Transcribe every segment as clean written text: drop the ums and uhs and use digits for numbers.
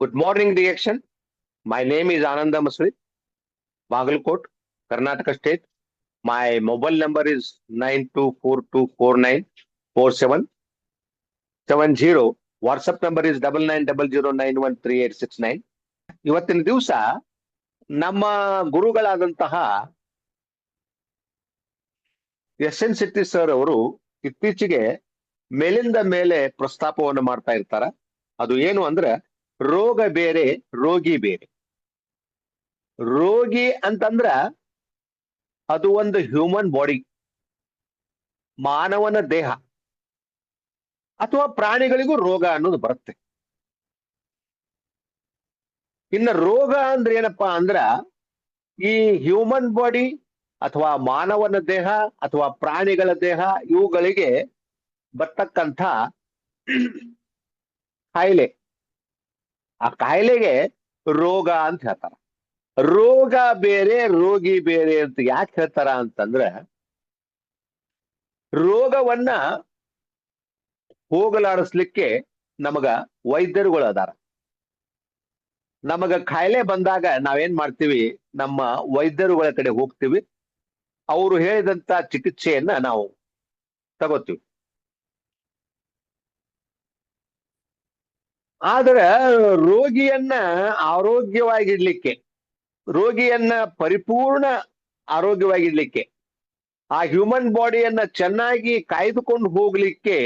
Good morning, reaction. My name is Ananda Masri, Bagalkot, Karnataka State. My mobile number is 9242494770. WhatsApp number is 9900913869. ಇವತ್ತಿನ ದಿವಸ ನಮ್ಮ ಗುರುಗಳಾದಂತಹ ಎಸ್.ಎನ್. Shetty sir ಅವರು ಇತ್ತೀಚೆಗೆ ಮೇಲಿಂದ ಮೇಲೆ ಪ್ರಸ್ತಾಪವನ್ನು ಮಾಡ್ತಾ ಇರ್ತಾರ. ಅದು ಏನು ಅಂದ್ರೆ ರೋಗ ಬೇರೆ, ರೋಗಿ ಬೇರೆ. ರೋಗಿ ಅಂತಂದ್ರ ಅದು ಒಂದು ಹ್ಯೂಮನ್ ಬಾಡಿ, ಮಾನವನ ದೇಹ ಅಥವಾ ಪ್ರಾಣಿಗಳಿಗೂ ರೋಗ ಅನ್ನೋದು ಬರುತ್ತೆ. ಇನ್ನು ರೋಗ ಅಂದ್ರೆ ಏನಪ್ಪಾ ಅಂದ್ರ ಈ ಹ್ಯೂಮನ್ ಬಾಡಿ ಅಥವಾ ಮಾನವನ ದೇಹ ಅಥವಾ ಪ್ರಾಣಿಗಳ ದೇಹ ಇವುಗಳಿಗೆ ಬರ್ತಕ್ಕಂಥ ಕಾಯಿಲೆ, ಆ ಕಾಯಿಲೆಗೆ ರೋಗ ಅಂತ ಹೇಳ್ತಾರ. ರೋಗ ಬೇರೆ, ರೋಗಿ ಬೇರೆ ಅಂತ ಯಾಕೆ ಹೇಳ್ತಾರ ಅಂತಂದ್ರೆ ರೋಗವನ್ನ ಹೋಗಲಾಡಿಸ್ಲಿಕ್ಕೆ ನಮಗ ವೈದ್ಯರುಗಳು ಅದಾರ. ನಮಗ ಕಾಯಿಲೆ ಬಂದಾಗ ನಾವೇನ್ ಮಾಡ್ತೀವಿ, ನಮ್ಮ ವೈದ್ಯರುಗಳ ಕಡೆ ಹೋಗ್ತೀವಿ, ಅವರು ಹೇಳಿದಂತ ಚಿಕಿತ್ಸೆಯನ್ನ ನಾವು ತಗೋತೀವಿ. ಆದ್ರೆ ರೋಗಿಯನ್ನ ಆರೋಗ್ಯವಾಗಿಡ್ಲಿಕ್ಕೆ, ರೋಗಿಯನ್ನ ಪರಿಪೂರ್ಣ ಆರೋಗ್ಯವಾಗಿಡ್ಲಿಕ್ಕೆ, ಆ ಹ್ಯೂಮನ್ ಬಾಡಿಯನ್ನ ಚೆನ್ನಾಗಿ ಕಾಯ್ದುಕೊಂಡು ಹೋಗ್ಲಿಕ್ಕೆ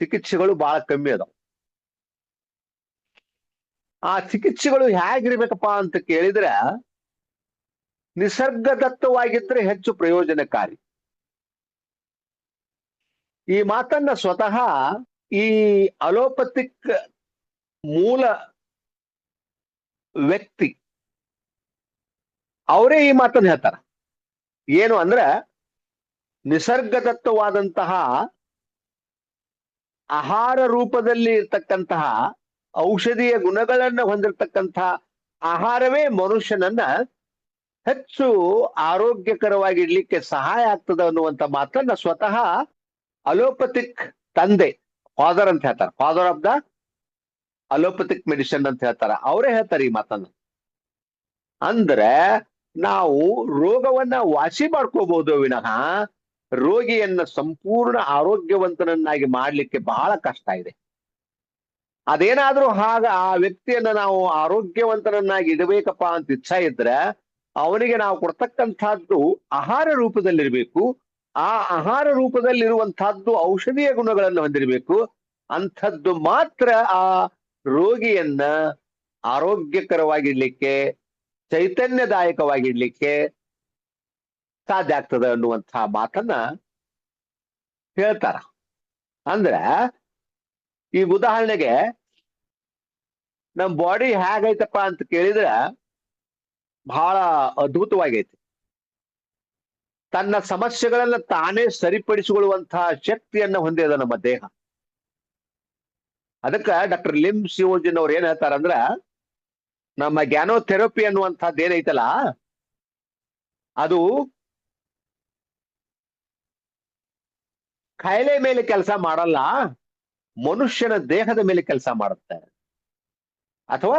ಚಿಕಿತ್ಸೆಗಳು ಬಹಳ ಕಮ್ಮಿ ಅದಾವ. ಆ ಚಿಕಿತ್ಸೆಗಳು ಹೇಗಿರ್ಬೇಕಪ್ಪ ಅಂತ ಕೇಳಿದ್ರೆ ನಿಸರ್ಗದತ್ತವಾಗಿದ್ರೆ ಹೆಚ್ಚು ಪ್ರಯೋಜನಕಾರಿ. ಈ ಮಾತನ್ನ ಸ್ವತಃ ಈ ಅಲೋಪತಿಕ್ ಮೂಲ ವ್ಯಕ್ತಿ ಅವರೇ ಈ ಮಾತನ್ನ ಹೇಳ್ತಾರ. ಏನು ಅಂದ್ರೆ ನಿಸರ್ಗದತ್ತವಾದಂತಹ ಆಹಾರ ರೂಪದಲ್ಲಿ ಇರ್ತಕ್ಕಂತಹ ಔಷಧೀಯ ಗುಣಗಳನ್ನ ಹೊಂದಿರತಕ್ಕಂತಹ ಆಹಾರವೇ ಮನುಷ್ಯನನ್ನ ಹೆಚ್ಚು ಆರೋಗ್ಯಕರವಾಗಿಡ್ಲಿಕ್ಕೆ ಸಹಾಯ ಆಗ್ತದ ಅನ್ನುವಂತ ಮಾತನ್ನ ಸ್ವತಃ ಅಲೋಪತಿಕ್ ತಂದೆ, ಫಾದರ್ ಅಂತ ಹೇಳ್ತಾರೆ, father of the allopathic medicine ಅಂತ ಹೇಳ್ತಾರ, ಅವರೇ ಹೇಳ್ತಾರೆ ಈ ಮಾತನ್ನ. ಅಂದ್ರೆ ನಾವು ರೋಗವನ್ನ ವಾಸಿ ಮಾಡ್ಕೋಬಹುದು ವಿನಃ ರೋಗಿಯನ್ನ ಸಂಪೂರ್ಣ ಆರೋಗ್ಯವಂತನನ್ನಾಗಿ ಮಾಡ್ಲಿಕ್ಕೆ ಬಹಳ ಕಷ್ಟ ಇದೆ. ಅದೇನಾದ್ರೂ ಆ ವ್ಯಕ್ತಿಯನ್ನ ನಾವು ಆರೋಗ್ಯವಂತನನ್ನಾಗಿ ಇಡಬೇಕಪ್ಪ ಅಂತ ಇಚ್ಛಾ ಇದ್ರೆ ಅವನಿಗೆ ನಾವು ಕೊಡ್ತಕ್ಕಂಥದ್ದು ಆಹಾರ ರೂಪದಲ್ಲಿರ್ಬೇಕು. ಆ ಆಹಾರ ರೂಪದಲ್ಲಿರುವಂತಹದ್ದು ಔಷಧೀಯ ಗುಣಗಳನ್ನು ಹೊಂದಿರಬೇಕು. ಅಂಥದ್ದು ಮಾತ್ರ ಆ ರೋಗಿಯನ್ನ ಆರೋಗ್ಯಕರವಾಗಿಡ್ಲಿಕ್ಕೆ, ಚೈತನ್ಯದಾಯಕವಾಗಿಡ್ಲಿಕ್ಕೆ ಸಾಧ್ಯ ಆಗ್ತದೆ ಅನ್ನುವಂತಹ ಮಾತನ್ನ ಹೇಳ್ತಾರ. ಅಂದ್ರೆ ಈ ಉದಾಹರಣೆಗೆ ನಮ್ ಬಾಡಿ ಹೇಗೈತಪ್ಪ ಅಂತ ಕೇಳಿದ್ರೆ ಬಹಳ ಅದ್ಭುತವಾಗೈತಿ. ತನ್ನ ಸಮಸ್ಯೆಗಳನ್ನ ತಾನೇ ಸರಿಪಡಿಸಿಕೊಳ್ಳುವಂತಹ ಶಕ್ತಿಯನ್ನ ಹೊಂದಿದ ನಮ್ಮ ದೇಹ. ಅದಕ್ಕ ಡಾಕ್ಟರ್ ಲಿಮ್ ಸಿಯೋಜಿನ್ ಅವ್ರು ಏನ್ ಹೇಳ್ತಾರಂದ್ರ ನಮ್ಮ ಗ್ಯಾನೋಥೆರಪಿ ಅನ್ನುವಂಥದ್ದು ಏನೈತಲ್ಲ ಅದು ಕಾಯಿಲೆ ಮೇಲೆ ಕೆಲಸ ಮಾಡಲ್ಲ, ಮನುಷ್ಯನ ದೇಹದ ಮೇಲೆ ಕೆಲಸ ಮಾಡುತ್ತೆ, ಅಥವಾ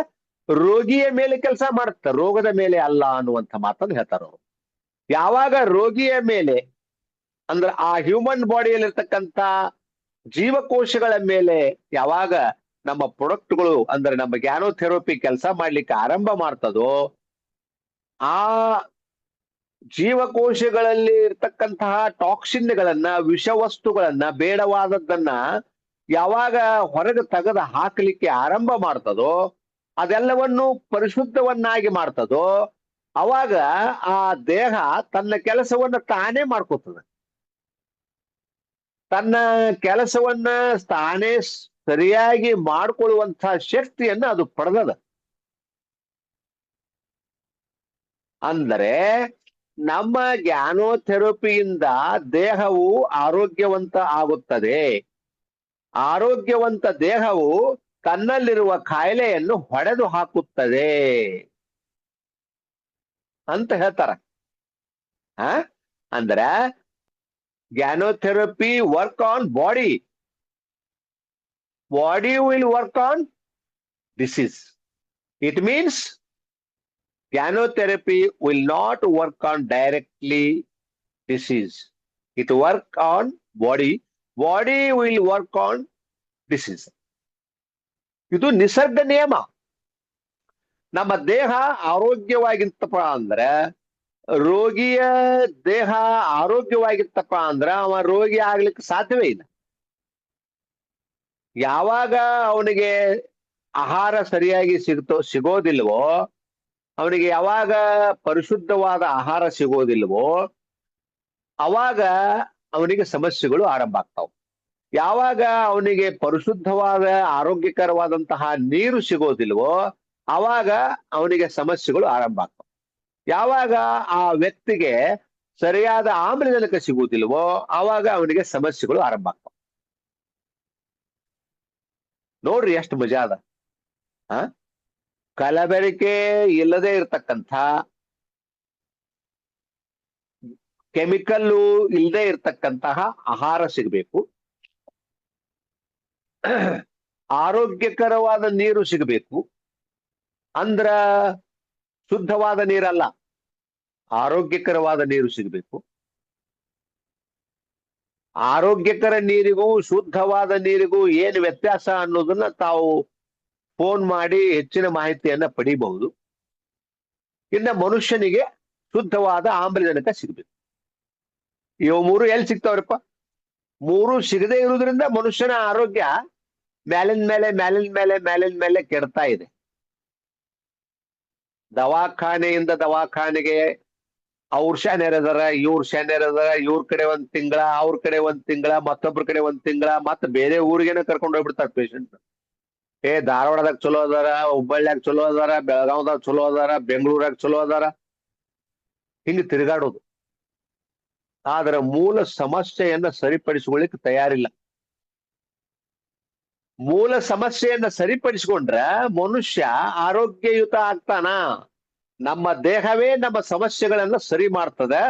ರೋಗಿಯ ಮೇಲೆ ಕೆಲಸ ಮಾಡುತ್ತೆ, ರೋಗದ ಮೇಲೆ ಅಲ್ಲ ಅನ್ನುವಂಥ ಮಾತನ್ನು ಹೇಳ್ತಾರ ಅವರು. ಯಾವಾಗ ರೋಗಿಯ ಮೇಲೆ ಅಂದ್ರೆ ಆ ಹ್ಯೂಮನ್ ಬಾಡಿಯಲ್ಲಿರ್ತಕ್ಕಂಥ ಜೀವಕೋಶಗಳ ಮೇಲೆ ಯಾವಾಗ ನಮ್ಮ ಪ್ರೊಡಕ್ಟ್ಗಳು ಅಂದ್ರೆ ನಮ್ಮ ಗ್ಯಾನೋಥೆರಪಿ ಕೆಲಸ ಮಾಡ್ಲಿಕ್ಕೆ ಆರಂಭ ಮಾಡ್ತದೋ ಆ ಜೀವಕೋಶಗಳಲ್ಲಿ ಇರ್ತಕ್ಕಂತಹ ಟಾಕ್ಸಿನ್ಗಳನ್ನ, ವಿಷವಸ್ತುಗಳನ್ನ, ಬೇಡವಾದದ್ದನ್ನ ಯಾವಾಗ ಹೊರಗೆ ತೆಗೆದು ಹಾಕಲಿಕ್ಕೆ ಆರಂಭ ಮಾಡ್ತದೋ, ಅದೆಲ್ಲವನ್ನು ಪರಿಶುದ್ಧವನ್ನಾಗಿ ಮಾಡ್ತದೋ, ಅವಾಗ ಆ ದೇಹ ತನ್ನ ಕೆಲಸವನ್ನ ತಾನೇ ಮಾಡ್ಕೋತದೆ. ತನ್ನ ಕೆಲಸವನ್ನ ತಾನೇ ಸರಿಯಾಗಿ ಮಾಡ್ಕೊಳ್ಳುವಂತಹ ಶಕ್ತಿಯನ್ನ ಅದು ಪಡೆದದ. ಅಂದರೆ ನಮ್ಮ ಗ್ಯಾನೋಥೆರಪಿಯಿಂದ ದೇಹವು ಆರೋಗ್ಯವಂತ ಆಗುತ್ತದೆ. ಆರೋಗ್ಯವಂತ ದೇಹವು ತನ್ನಲ್ಲಿರುವ ಕಾಯಿಲೆಯನ್ನು ಹೊಡೆದು ಹಾಕುತ್ತದೆ ಅಂತ ಹೇಳ್ತಾರ. ಅಂದ್ರೆ ganotherapy work on body, body will work on disease. It means chemotherapy will not work on directly disease. It work on body. Body will work on disease. ಇದು ನಿಸರ್ಗ ನಿಯಮ. ನಮ್ಮ ದೇಹ ಆರೋಗ್ಯವಾಗಿತ್ತಪ್ಪ ಅಂದ್ರೆ, ರೋಗಿಯ ದೇಹ ಆರೋಗ್ಯವಾಗಿತ್ತಪ್ಪ ಅಂದ್ರೆ ಅವ ರೋಗಿ ಆಗ್ಲಿಕ್ಕೆ ಸಾಧ್ಯವೇ ಇಲ್ಲ. ಯಾವಾಗ ಅವನಿಗೆ ಆಹಾರ ಸರಿಯಾಗಿ ಸಿಗೋದಿಲ್ವೋ, ಅವನಿಗೆ ಯಾವಾಗ ಪರಿಶುದ್ಧವಾದ ಆಹಾರ ಸಿಗೋದಿಲ್ವೋ, ಅವಾಗ ಅವನಿಗೆ ಸಮಸ್ಯೆಗಳು ಆರಂಭ ಆಗ್ತಾವ. ಯಾವಾಗ ಅವನಿಗೆ ಪರಿಶುದ್ಧವಾದ ಆರೋಗ್ಯಕರವಾದಂತಹ ನೀರು ಸಿಗೋದಿಲ್ವೋ, ಅವಾಗ ಅವನಿಗೆ ಸಮಸ್ಯೆಗಳು ಆರಂಭ ಆಗ್ತಾವ. ಯಾವಾಗ ಆ ವ್ಯಕ್ತಿಗೆ ಸರಿಯಾದ ಆಮ್ಲಜನಕ ಸಿಗುವುದಿಲ್ವೋ, ಆವಾಗ ಅವನಿಗೆ ಸಮಸ್ಯೆಗಳು ಆರಂಭ ಆಗ್ತಾವ. ನೋಡ್ರಿ ಎಷ್ಟು ಮಜಾ ಅದ. ಕಲಬೆರಕೆ ಇಲ್ಲದೆ ಇರ್ತಕ್ಕಂಥ, ಕೆಮಿಕಲ್ಲು ಇಲ್ಲದೆ ಇರ್ತಕ್ಕಂತಹ ಆಹಾರ ಸಿಗಬೇಕು, ಆರೋಗ್ಯಕರವಾದ ನೀರು ಸಿಗಬೇಕು. ಅಂದ್ರ ಶುದ್ಧವಾದ ನೀರಲ್ಲ, ಆರೋಗ್ಯಕರವಾದ ನೀರು ಸಿಗಬೇಕು. ಆರೋಗ್ಯಕರ ನೀರಿಗೂ ಶುದ್ಧವಾದ ನೀರಿಗೂ ಏನು ವ್ಯತ್ಯಾಸ ಅನ್ನೋದನ್ನ ತಾವು ಫೋನ್ ಮಾಡಿ ಹೆಚ್ಚಿನ ಮಾಹಿತಿಯನ್ನ ಪಡಿಬಹುದು. ಇನ್ನ ಮನುಷ್ಯನಿಗೆ ಶುದ್ಧವಾದ ಆಮ್ಲಜನಕ ಸಿಗಬೇಕು. ಇವು ಮೂರು ಎಲ್ಲಿ ಸಿಗ್ತಾವ್ರಪ್ಪ? ಮೂರು ಸಿಗದೆ ಇರುವುದರಿಂದ ಮನುಷ್ಯನ ಆರೋಗ್ಯ ಮೇಲಿನ ಮೇಲೆ ಕೆಡ್ತಾ ಇದೆ. ದವಾಖಾನೆಯಿಂದ ದವಾಖಾನೆಗೆ ಅವ್ರ ಶಾನ್ಯರದಾರ, ಇವ್ರ ಶಾನ್ಯರದಾರ, ಇವ್ರ ಕಡೆ ಒಂದ್ ತಿಂಗಳ, ಅವ್ರ ಕಡೆ ಒಂದ್ ತಿಂಗಳ, ಮತ್ತೊಬ್ರ ಕಡೆ ಒಂದ್ ತಿಂಗಳ, ಮತ್ತೆ ಬೇರೆ ಊರಿಗೇನೆ ಕರ್ಕೊಂಡು ಹೋಗ್ಬಿಡ್ತಾರ ಪೇಷಂಟ್. ಧಾರವಾಡದಾಗ ಚಲೋ ಅದಾರ, ಹುಬ್ಬಳ್ಳಿಯಾಗ ಚಲೋ ಅದಾರ, ಬೆಳಗಾವದಾಗ ಚಲೋ ಅದಾರ, ಬೆಂಗಳೂರಾಗ ಚಲೋ ಅದಾರ, ಹಿಂಗ ತಿರುಗಾಡೋದು. ಆದ್ರ ಮೂಲ ಸಮಸ್ಯೆಯನ್ನ ಸರಿಪಡಿಸ್ಕೊಳ್ಳಿಕ್ಕೆ ತಯಾರಿಲ್ಲ. ಮೂಲ ಸಮಸ್ಯೆಯನ್ನ ಸರಿಪಡಿಸಿಕೊಂಡ್ರೆ ಮನುಷ್ಯ ಆರೋಗ್ಯಯುತ ಆಗ್ತಾನ. ನಮ್ಮ ದೇಹವೇ ನಮ್ಮ ಸಮಸ್ಯೆಗಳನ್ನ ಸರಿ ಮಾಡ್ತದೆ.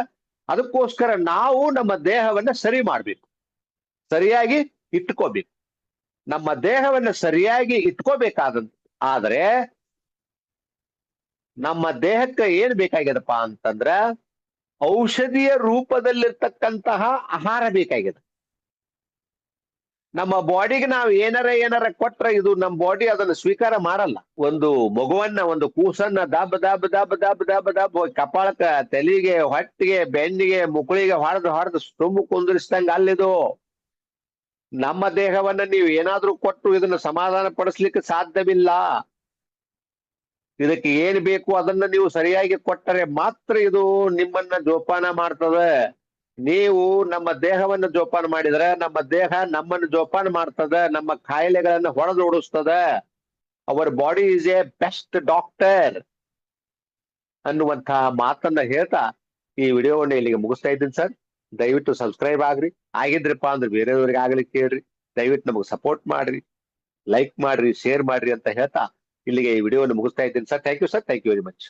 ಅದಕ್ಕೋಸ್ಕರ ನಾವು ನಮ್ಮ ದೇಹವನ್ನ ಸರಿ ಮಾಡ್ಬೇಕು, ಸರಿಯಾಗಿ ಇಟ್ಕೋಬೇಕು. ನಮ್ಮ ದೇಹವನ್ನ ಸರಿಯಾಗಿ ಇಟ್ಕೋಬೇಕಾದಂತ ಆದ್ರೆ ನಮ್ಮ ದೇಹಕ್ಕೆ ಏನ್ ಬೇಕಾಗ್ಯದಪ್ಪ ಅಂತಂದ್ರ ಔಷಧಿಯ ರೂಪದಲ್ಲಿರ್ತಕ್ಕಂತಹ ಆಹಾರ ಬೇಕಾಗಿದೆ. ನಮ್ಮ ಬಾಡಿಗೆ ನಾವು ಏನಾರ ಕೊಟ್ರೆ ಇದು ನಮ್ಮ ಬಾಡಿ ಅದನ್ನ ಸ್ವೀಕಾರ ಮಾಡಲ್ಲ. ಒಂದು ಮಗುವನ್ನ, ಒಂದು ಕೂಸನ್ನ ದಬ್ ದಬ್ ದಬ್ ದಬ್ ದಬ್ ದಬ್ ಕಪಾಳಕ್ಕ, ತಲೆಗೆ, ಹೊಟ್ಟಿಗೆ, ಬೆನ್ನಿಗೆ, ಮುಕುಳಿಗೆ ಹೊಡೆದು ತುಂಬ ಕುಂದಿರಿಸಿದಂಗ ಅಲ್ಲಿದು. ನಮ್ಮ ದೇಹವನ್ನ ನೀವು ಏನಾದ್ರೂ ಕೊಟ್ಟು ಇದನ್ನ ಸಮಾಧಾನ ಪಡಿಸ್ಲಿಕ್ಕೆ ಸಾಧ್ಯವಿಲ್ಲ. ಇದಕ್ಕೆ ಏನ್ ಬೇಕು ಅದನ್ನ ನೀವು ಸರಿಯಾಗಿ ಕೊಟ್ಟರೆ ಮಾತ್ರ ಇದು ನಿಮ್ಮನ್ನ ಜೋಪಾನ ಮಾಡ್ತದೆ. ನೀವು ನಮ್ಮ ದೇಹವನ್ನು ಜೋಪಾನ ಮಾಡಿದ್ರೆ ನಮ್ಮ ದೇಹ ನಮ್ಮನ್ನು ಜೋಪಾನ ಮಾಡ್ತದೆ, ನಮ್ಮ ಕಾಯಿಲೆಗಳನ್ನ ಹೊಡೆದು ಓಡಿಸ್ತದೆ. Our body is a best doctor ಅನ್ನುವಂತಹ ಮಾತನ್ನ ಹೇಳ್ತಾ ಈ ವಿಡಿಯೋವನ್ನು ಇಲ್ಲಿಗೆ ಮುಗಿಸ್ತಾ ಇದ್ದೀನಿ ಸರ್. ದಯವಿಟ್ಟು ಸಬ್ಸ್ಕ್ರೈಬ್ ಆಗ್ರಿ. ಆಗಿದ್ರಪ್ಪ ಅಂದ್ರೆ ಬೇರೆಯವ್ರಿಗೆ ಆಗ್ಲಿಕ್ಕೆ ಹೇಳ್ರಿ. ದಯವಿಟ್ಟು ನಮಗೆ ಸಪೋರ್ಟ್ ಮಾಡ್ರಿ, ಲೈಕ್ ಮಾಡ್ರಿ, ಶೇರ್ ಮಾಡ್ರಿ ಅಂತ ಹೇಳ್ತಾ ಇಲ್ಲಿಗೆ ಈ ವಿಡಿಯೋವನ್ನು ಮುಗಿಸ್ತಾ ಇದ್ದೀನಿ sir. Thank you sir, thank you very much.